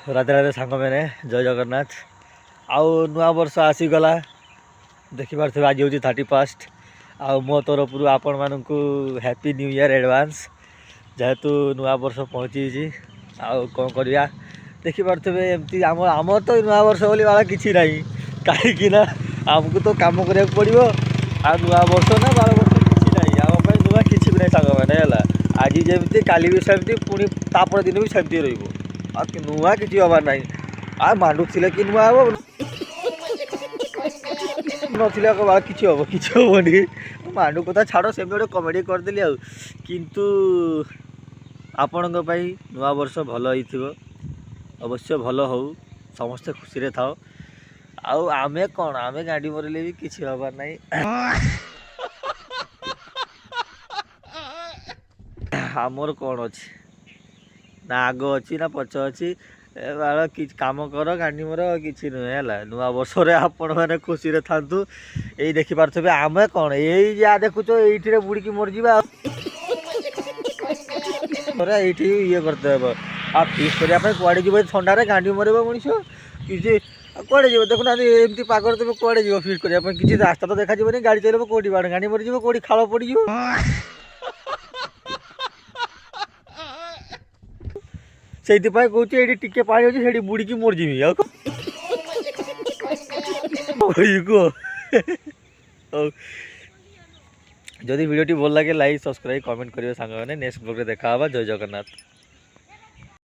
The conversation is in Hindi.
राधे राधे सांग मैंने जय जगन्नाथ। आउ नुआ वर्ष आसीगला देखिपारे आज हूँ 31 आउ मो तरफ आपण मानक हैप्पी न्यू ईयर एडवांस जेहेतु नुआ वर्ष पहुँची आउ कौन करवा देखिपारे एमती आम तो नुआ वर्ष बोली वाला किसी ना कहीं आमको तो कम करा पड़ो आ नुआ वर्ष ना 12 वर्ष किसी ना आम नुआ किसी भी नहीं सांग मैंने आज जमी काली भी सेमती पुणी तापर दिन भी सेमती रही नुआ किसी हबार ना आ मांडुले कि नुआ हम नथिले किसी हम किसी हेनी मांडू कथा छाड़ से गोटे कमेडी करदेली किंतु आपण नुआ वर्ष भल हो अवश्य भल हो समस्ते खुशी थाओ आमे कौन आमे गाड़ी मरले भी किसी हबार ना आमर कौन अच्छी ना आग अच्छी ना पछ अच्छी बाल कम कर गाड़ी मर कि नुहे है नुआ वर्ष आपण मैंने खुशी था यही देखिपे आम कौन यही जहाँ देखुच ये बुड़ी मरजा ये करते आ फिस्ट करने कड़े जी थंडार गांडी मरब मनीष कि कड़े जी देखुना एमती पगर तुम कड़े जी फिस्ट करने किसी रास्ता तो देखा गाड़ी चलो कौटी गाड़ी मरीज कौटी खाल पड़ से कौच ये टिके पा अच्छे बुड़ी की मरजीमी जदि वीडियो भल लगे लाइक सब्सक्राइब कमेंट करेंगे सांग मैंने नेक्स्ट ब्लॉग देखा जय जगन्नाथ।